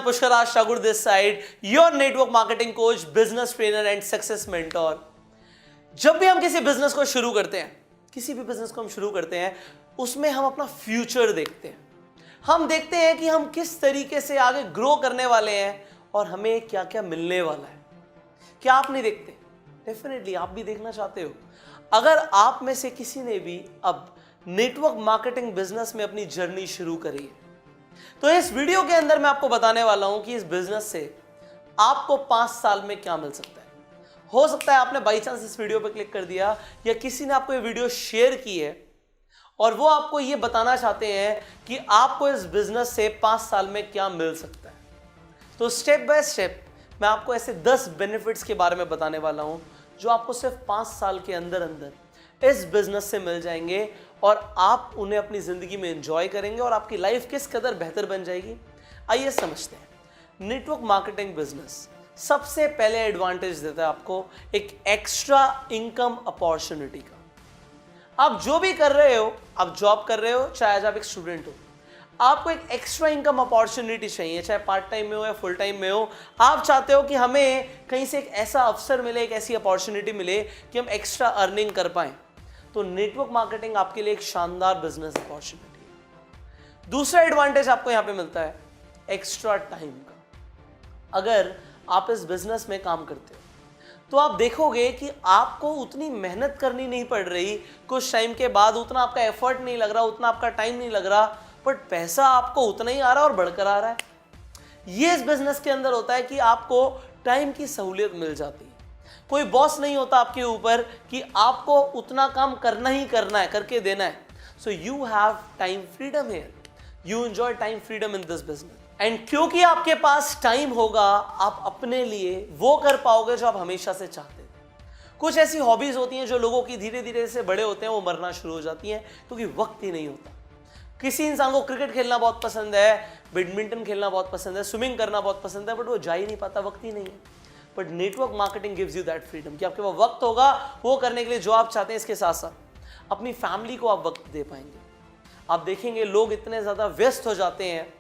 Pushkarash Thakur this side, your network marketing coach, business trainer and success mentor. जब भी हम किसी business को शुरू करते हैं, किसी भी बिजनेस को हम शुरू करते हैं, उसमें हम अपना फ्यूचर देखते हैं। हम देखते हैं कि हम किस तरीके से आगे ग्रो करने वाले हैं और हमें क्या क्या मिलने वाला है। क्या आप नहीं देखते? डेफिनेटली आप भी देखना चाहते हो। अगर आप में से किसी ने भी अब नेटवर्क मार्केटिंग बिजनेस में अपनी जर्नी शुरू करी है, तो इस वीडियो के अंदर मैं आपको बताने वाला हूं कि इस बिजनेस से आपको 5 साल में क्या मिल सकता है। हो सकता है आपने बाई चांस इस वीडियो पर क्लिक कर दिया या किसी ने आपको ये वीडियो शेयर की है और वो आपको ये बताना चाहते हैं कि आपको इस बिजनेस से 5 साल में क्या मिल सकता है। तो स्टेप बाय स्टेप मैं आपको ऐसे 10 बेनिफिट्स के बारे में बताने वाला हूं जो आपको सिर्फ 5 साल के अंदर अंदर इस बिजनेस से मिल जाएंगे और आप उन्हें अपनी जिंदगी में एंजॉय करेंगे और आपकी लाइफ किस कदर बेहतर बन जाएगी। आइए समझते हैं। नेटवर्क मार्केटिंग बिजनेस सबसे पहले एडवांटेज देता है आपको एक एक्स्ट्रा इनकम अपॉर्चुनिटी का। आप जो भी कर रहे हो, आप जॉब कर रहे हो, चाहे आज आप एक स्टूडेंट हो, आपको एक एक्स्ट्रा इनकम अपॉर्चुनिटी चाहिए, चाहे पार्ट टाइम में हो या फुल टाइम में हो। आप चाहते हो कि हमें कहीं से एक ऐसा अवसर मिले, एक ऐसी अपॉर्चुनिटी मिले कि हम एक्स्ट्रा अर्निंग कर पाएं, तो नेटवर्क मार्केटिंग आपके लिए एक शानदार बिजनेस अपॉर्चुनिटी है। दूसरा एडवांटेज आपको यहां पे मिलता है एक्स्ट्रा टाइम का। अगर आप इस बिजनेस में काम करते हो तो आप देखोगे कि आपको उतनी मेहनत करनी नहीं पड़ रही, कुछ टाइम के बाद उतना आपका एफर्ट नहीं लग रहा, उतना आपका टाइम नहीं लग रहा, बट पैसा आपको उतना ही आ रहा है और बढ़कर आ रहा है। ये इस बिजनेस के अंदर होता है कि आपको टाइम की सहूलियत मिल जाती है। कोई बॉस नहीं होता आपके ऊपर कि आपको उतना काम करना ही करना है, करके देना है। सो you have time freedom here, you enjoy time freedom in this business. And क्योंकि आपके पास टाइम होगा, आप अपने लिए वो कर पाओगे जो आप हमेशा से चाहते थे। कुछ ऐसी हॉबीज होती हैं जो लोगों की धीरे धीरे से बड़े होते हैं वो मरना शुरू हो जाती हैं क्योंकि वक्त ही नहीं होता। किसी इंसान को क्रिकेट खेलना बहुत पसंद है, बैडमिंटन खेलना बहुत पसंद है, स्विमिंग करना बहुत पसंद है, बट वो जा ही नहीं पाता, वक्त ही नहीं है। But network marketing gives you that freedom कि आपके पास वक्त होगा वो करने के लिए जो आप चाहते हैं। इसके साथ साथ अपनी फैमिली को आप वक्त दे पाएंगे। आप देखेंगे लोग इतने ज़्यादा व्यस्त हो जाते हैं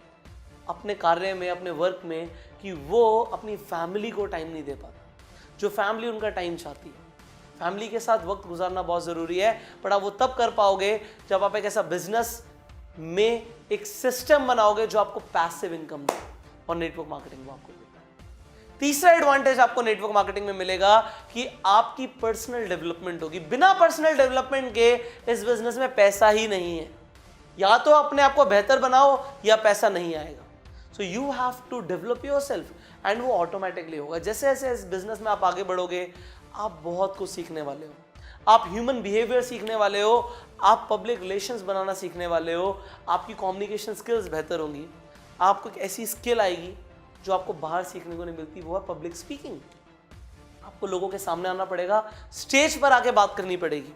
अपने कार्य में, अपने वर्क में, कि वो अपनी फैमिली को टाइम नहीं दे पाता जो फैमिली उनका टाइम चाहती है। फैमिली के साथ वक्त गुजारना बहुत ज़रूरी है, बट आप वो तब कर पाओगे जब आप एक ऐसा बिजनेस में एक सिस्टम बनाओगे जो आपको पैसिव इनकम दे, और नेटवर्क मार्केटिंग वो आपको देता है। तीसरा एडवांटेज आपको नेटवर्क मार्केटिंग में मिलेगा कि आपकी पर्सनल डेवलपमेंट होगी। बिना पर्सनल डेवलपमेंट के इस बिजनेस में पैसा ही नहीं है। या तो अपने आप को बेहतर बनाओ या पैसा नहीं आएगा। So you have to develop yourself and वो ऑटोमेटिकली होगा। जैसे जैसे इस बिजनेस में आप आगे बढ़ोगे, आप बहुत कुछ सीखने वाले हो। आप ह्यूमन बिहेवियर सीखने वाले हो, आप पब्लिक रिलेशंस बनाना सीखने वाले हो, आपकी कम्युनिकेशन स्किल्स बेहतर होंगी। आपको एक ऐसी स्किल आएगी जो आपको बाहर सीखने को नहीं मिलती, वो है पब्लिक स्पीकिंग। आपको लोगों के सामने आना पड़ेगा, स्टेज पर आके बात करनी पड़ेगी।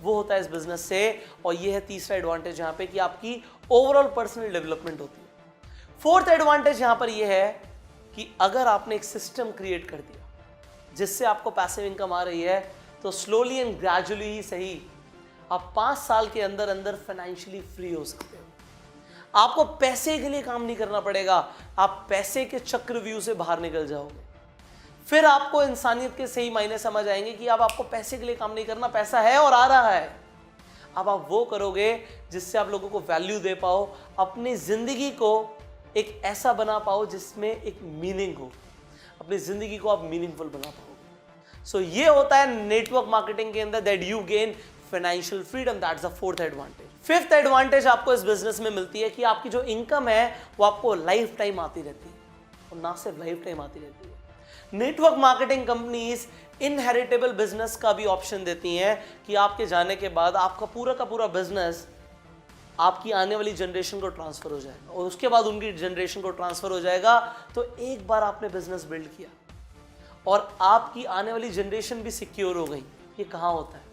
वो होता है इस बिजनेस से। और ये है तीसरा एडवांटेज यहाँ पे कि आपकी ओवरऑल पर्सनल डेवलपमेंट होती है। फोर्थ एडवांटेज यहाँ पर यह है कि अगर आपने एक सिस्टम क्रिएट कर दिया जिससे आपको पैसिव इनकम आ रही है, तो स्लोली एंड ग्रेजुअली ही सही, आप 5 साल के अंदर अंदर फाइनेंशियली फ्री हो सकते हो। आपको पैसे के लिए काम नहीं करना पड़ेगा, आप पैसे के चक्रव्यूह से बाहर निकल जाओगे। फिर आपको इंसानियत के सही मायने समझ आएंगे कि अब आपको पैसे के लिए काम नहीं करना, पैसा है और आ रहा है। अब आप वो करोगे जिससे आप लोगों को वैल्यू दे पाओ, अपनी जिंदगी को एक ऐसा बना पाओ जिसमें एक मीनिंग हो, अपनी जिंदगी को आप मीनिंगफुल बना पाओ। सो ये होता है नेटवर्क मार्केटिंग के अंदर, that you gain financial freedom. That's the fourth advantage. Fifth advantage आपको इस बिजनेस में मिलती है कि आपकी जो इनकम है वो आपको लाइफ टाइम आती रहती है, और ना सिर्फ लाइफ टाइम आती रहती है। Network marketing companies inheritable business का भी ऑप्शन देती हैं कि आपके जाने के बाद आपका पूरा का पूरा बिजनेस आपकी आने वाली जनरेशन को ट्रांसफर हो जाएगा, और उसके बाद उनकी जनरेशन को ट्रांसफर हो जाएगा। तो एक बार आपने बिजनेस बिल्ड किया और आपकी आने वाली जनरेशन भी सिक्योर हो गई। ये कहाँ होता है?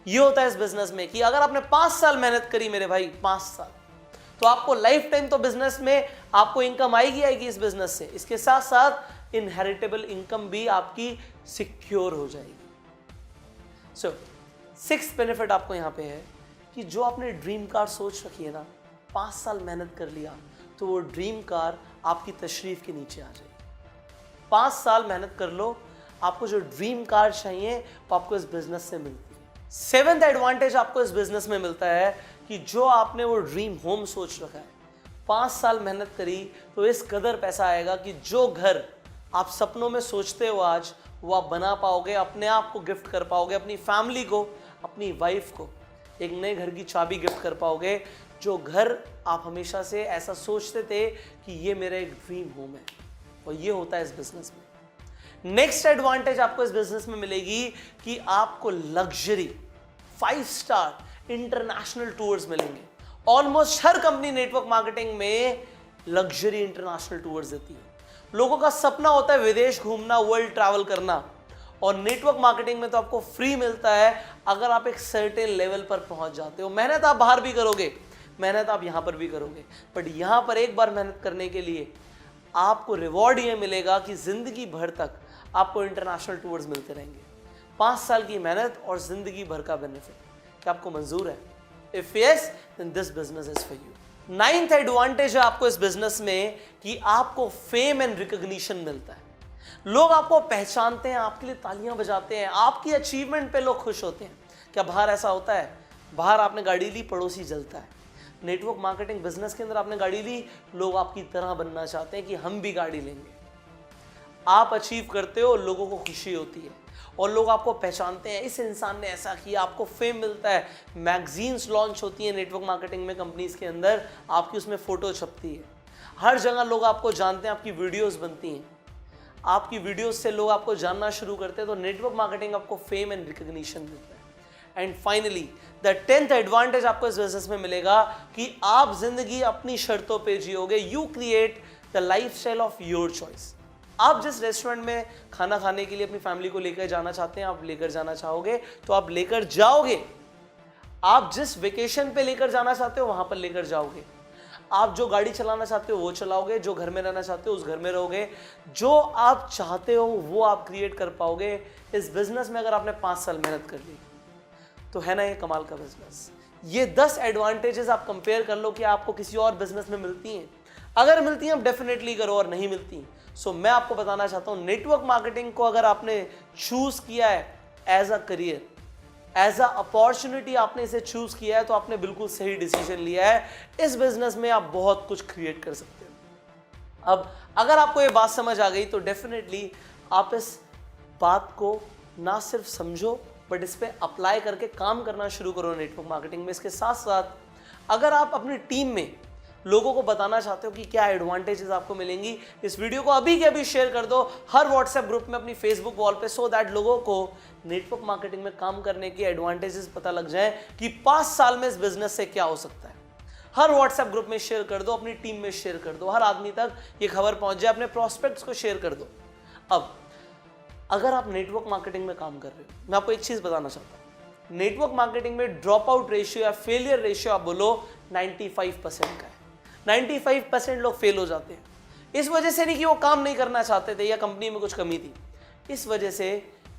ये होता है इस बिजनेस में कि अगर आपने 5 साल मेहनत करी मेरे भाई, 5 साल, तो आपको लाइफ टाइम तो बिजनेस में आपको इनकम आएगी इस बिजनेस से। इसके साथ साथ इनहेरिटेबल इनकम भी आपकी सिक्योर हो जाएगी। सो 6th बेनिफिट आपको यहाँ पे है कि जो आपने ड्रीम कार सोच रखी है ना, 5 साल मेहनत कर लिया, तो वो ड्रीम कार आपकी तशरीफ के नीचे आ जाएगी। 5 साल मेहनत कर लो, आपको जो ड्रीम कार चाहिए वो आपको इस बिजनेस से मिलती है। 7th एडवांटेज आपको इस बिजनेस में मिलता है कि जो आपने वो ड्रीम होम सोच रखा है, 5 साल मेहनत करी तो इस कदर पैसा आएगा कि जो घर आप सपनों में सोचते हो आज, वो आप बना पाओगे, अपने आप को गिफ्ट कर पाओगे, अपनी फैमिली को, अपनी वाइफ को एक नए घर की चाबी गिफ्ट कर पाओगे। जो घर आप हमेशा से ऐसा सोचते थे कि ये मेरा एक ड्रीम होम है, और ये होता है इस बिजनेस में। नेक्स्ट एडवांटेज आपको इस बिजनेस में मिलेगी कि आपको लग्जरी 5 स्टार इंटरनेशनल टूर्स मिलेंगे। ऑलमोस्ट हर कंपनी नेटवर्क मार्केटिंग में लग्जरी इंटरनेशनल टूर्स देती है। लोगों का सपना होता है विदेश घूमना, वर्ल्ड ट्रैवल करना, और नेटवर्क मार्केटिंग में तो आपको फ्री मिलता है अगर आप एक सर्टेन लेवल पर पहुंच जाते हो। मेहनत आप बाहर भी करोगे, मेहनत आप यहां पर भी करोगे, बट यहां पर एक बार मेहनत करने के लिए आपको रिवॉर्ड ये मिलेगा कि जिंदगी भर तक आपको इंटरनेशनल टूर्स मिलते रहेंगे। 5 साल की मेहनत और जिंदगी भर का बेनिफिट, क्या आपको मंजूर है? If yes, then this business is for you. 9th advantage है आपको इस बिजनेस में कि आपको फेम एंड रिकॉग्निशन मिलता है। लोग आपको पहचानते हैं, आपके लिए तालियां बजाते हैं, आपकी अचीवमेंट पे लोग खुश होते हैं। क्या बाहर ऐसा होता है? बाहर आपने गाड़ी ली, पड़ोसी जलता है। नेटवर्क मार्केटिंग बिजनेस के अंदर आपने गाड़ी ली, लोग आपकी तरह बनना चाहते हैं कि हम भी गाड़ी लेंगे। आप अचीव करते हो, लोगों को खुशी होती है और लोग आपको पहचानते हैं, इस इंसान ने ऐसा किया, आपको फेम मिलता है। मैगजीन्स लॉन्च होती हैं नेटवर्क मार्केटिंग में कंपनीज के अंदर, आपकी उसमें फोटो छपती है। हर जगह लोग आपको जानते हैं, आपकी वीडियोस बनती हैं, आपकी वीडियोस से लोग आपको जानना शुरू करते हैं। तो नेटवर्क मार्केटिंग आपको फेम एंड रिकॉग्निशन देता है। And finally the 10th advantage आपको इस बिजनेस में मिलेगा कि आप जिंदगी अपनी शर्तों पे जियोगे। You create the lifestyle of your choice. आप जिस रेस्टोरेंट में खाना खाने के लिए अपनी फैमिली को लेकर जाना चाहते हैं, आप लेकर जाना चाहोगे तो आप लेकर जाओगे। आप जिस वेकेशन पे लेकर जाना चाहते हो वहां पर लेकर जाओगे। आप जो गाड़ी चलाना चाहते हो वो चलाओगे, जो घर में रहना चाहते हो उस घर में रहोगे। जो आप चाहते हो वो आप क्रिएट कर पाओगे इस बिजनेस में, अगर आपने 5 साल मेहनत कर ली तो। है ना ये कमाल का बिजनेस? ये 10 एडवांटेजेस आप कंपेयर कर लो कि आपको किसी और बिजनेस में मिलती हैं। अगर मिलती हैं आप डेफिनेटली करो, और नहीं मिलती सो मैं आपको बताना चाहता हूं, नेटवर्क मार्केटिंग को अगर आपने चूज किया है as a career, as a opportunity आपने इसे चूज किया है, तो आपने बिल्कुल सही डिसीजन लिया है। इस बिजनेस में आप बहुत कुछ क्रिएट कर सकते हो। अब अगर आपको ये बात समझ आ गई तो डेफिनेटली आप इस बात को ना सिर्फ समझो बट इस पे अप्लाई करके काम करना शुरू करो नेटवर्क मार्केटिंग में। इसके साथ साथ अगर आप अपनी टीम में लोगों को बताना चाहते हो कि क्या एडवांटेजेस आपको मिलेंगी, इस वीडियो को अभी के अभी शेयर कर दो हर व्हाट्सएप ग्रुप में, अपनी फेसबुक वॉल पे, सो दैट लोगों को नेटवर्क मार्केटिंग में काम करने के एडवांटेजेस पता लग जाए कि 5 साल में इस बिजनेस से क्या हो सकता है। हर व्हाट्सएप ग्रुप में शेयर कर दो, अपनी टीम में शेयर कर दो, हर आदमी तक ये खबर पहुंच जाए, अपने प्रोस्पेक्ट्स को शेयर कर दो। अब अगर आप नेटवर्क मार्केटिंग में काम कर रहे हो, मैं आपको एक चीज बताना चाहता हूं, नेटवर्क मार्केटिंग में ड्रॉप आउट रेशियो या फेलियर रेशियो आप बोलो 95% का है। 95% लोग फेल हो जाते हैं। इस वजह से नहीं कि वो काम नहीं करना चाहते थे या कंपनी में कुछ कमी थी, इस वजह से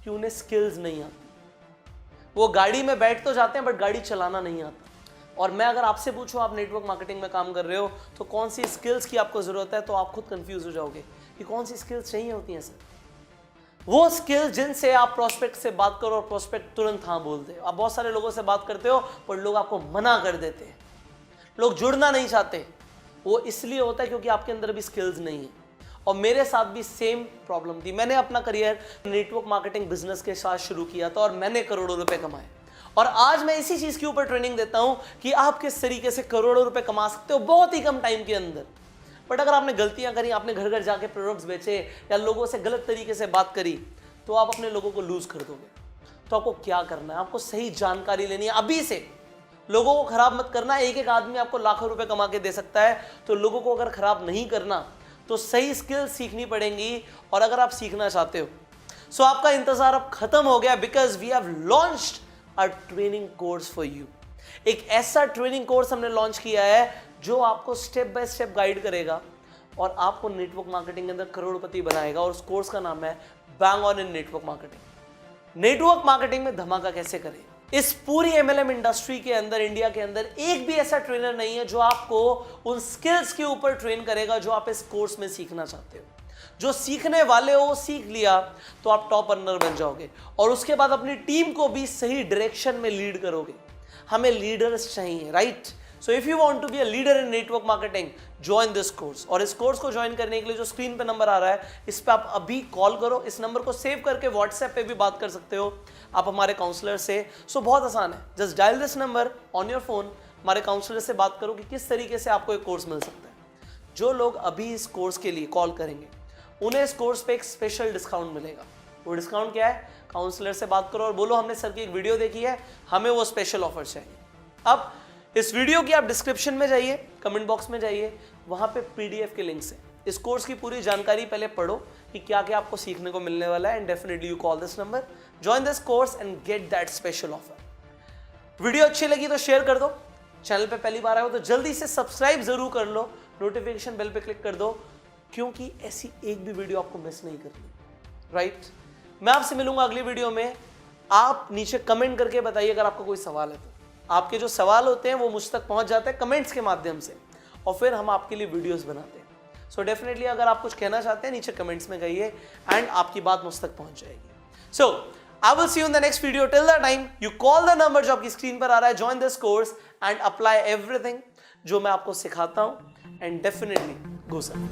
कि उन्हें स्किल्स नहीं आती। वो गाड़ी में बैठ तो जाते हैं बट गाड़ी चलाना नहीं आता। और मैं अगर आपसे पूछूं आप नेटवर्क मार्केटिंग में काम कर रहे हो तो कौन सी स्किल्स की आपको जरूरत है, तो आप खुद कंफ्यूज हो जाओगे कि कौन सी स्किल्स चाहिए होती हैं सर। वो स्किल्स जिनसे आप प्रोस्पेक्ट से बात करो और प्रोस्पेक्ट तुरंत हाँ बोलते हो। आप बहुत सारे लोगों से बात करते हो पर लोग आपको मना कर देते हैं, लोग जुड़ना नहीं चाहते। वो इसलिए होता है क्योंकि आपके अंदर भी स्किल्स नहीं है। और मेरे साथ भी सेम प्रॉब्लम थी। मैंने अपना करियर नेटवर्क मार्केटिंग बिजनेस के साथ शुरू किया था और मैंने करोड़ों रुपए कमाए। और आज मैं इसी चीज के ऊपर ट्रेनिंग देता हूं कि आप किस तरीके से करोड़ों रुपए कमा सकते हो बहुत ही कम टाइम के अंदर। बट अगर आपने गलतियां करी, आपने घर घर जाके प्रोडक्ट्स बेचे या लोगों से गलत तरीके से बात करी, तो आप अपने लोगों को लूज कर दोगे। तो आपको क्या करना है, आपको सही जानकारी लेनी है अभी से। लोगों को खराब मत करना। एक एक आदमी आपको लाखों रुपए कमा के दे सकता है, तो लोगों को अगर खराब नहीं करना तो सही स्किल्स सीखनी पड़ेंगी। और अगर आप सीखना चाहते हो सो आपका इंतजार अब खत्म हो गया, because we have launched a training course for you. एक ऐसा ट्रेनिंग कोर्स हमने लॉन्च किया है जो आपको स्टेप बाय स्टेप गाइड करेगा और आपको नेटवर्क मार्केटिंग के अंदर करोड़पति बनाएगा। और उस कोर्स का नाम है bang on in network marketing. Network marketing में धमाका कैसे करें, इस पूरी MLM इंडस्ट्री के अंदर, इंडिया के अंदर एक भी ऐसा ट्रेनर नहीं है जो आपको उन स्किल्स के ऊपर ट्रेन करेगा जो आप इस कोर्स में सीखना चाहते हो। जो सीखने वाले हो सीख लिया तो आप टॉप अर्नर बन जाओगे और उसके बाद अपनी टीम को भी सही डायरेक्शन में लीड करोगे। हमें लीडर्स चाहिए, right? So if you want to be a leader in network marketing, join this course. और इस कोर्स को ज्वाइन करने के लिए जो स्क्रीन पे नंबर आ रहा है, इस पे आप अभी कॉल करो। इस नंबर को सेव करके व्हाट्सएप पे भी बात कर सकते हो आप हमारे काउंसलर से। सो बहुत आसान है, just dial this number on your phone, हमारे काउंसलर से बात करो कि किस तरीके से आपको एक कोर्स मिल सकता है। जो लोग अभी इस कोर्स के लिए कॉल करेंगे उन्हें इस कोर्स पे एक स्पेशल डिस्काउंट मिलेगा। वो डिस्काउंट क्या है? काउंसलर से बात करो और बोलो हमने सर की एक वीडियो देखी है, हमें वो स्पेशल ऑफर चाहिए। अब इस वीडियो की आप डिस्क्रिप्शन में जाइए, कमेंट बॉक्स में जाइए, वहां पे PDF के लिंक्स है। इस कोर्स की पूरी जानकारी पहले पढ़ो कि क्या क्या आपको सीखने को मिलने वाला है, and definitely you call this number, join this course and get that special offer. Video अच्छी लगी तो शेयर कर दो, चैनल पे पहली बार आए हो तो जल्दी से सब्सक्राइब जरूर कर लो, नोटिफिकेशन बेल पे क्लिक कर दो, क्योंकि ऐसी एक भी वीडियो आपको मिस नहीं करनी, राइट? मैं आपसे मिलूंगा अगली वीडियो में। आप नीचे कमेंट करके बताइए अगर आपका कोई सवाल है तो। आपके जो सवाल होते हैं वो मुझ तक पहुंच जाते हैं कमेंट्स के माध्यम से, और फिर हम आपके लिए वीडियोस बनाते हैं। सो डेफिनेटली अगर आप कुछ कहना चाहते हैं नीचे कमेंट्स में कहिए, एंड आपकी बात मुझ तक पहुंच जाएगी। So I will see you in the next video. Till the time you call the number जो आपकी स्क्रीन पर आ रहा है, join this course and apply everything जो मैं आपको सिखाता हूं, एंड डेफिनेटली गो सर।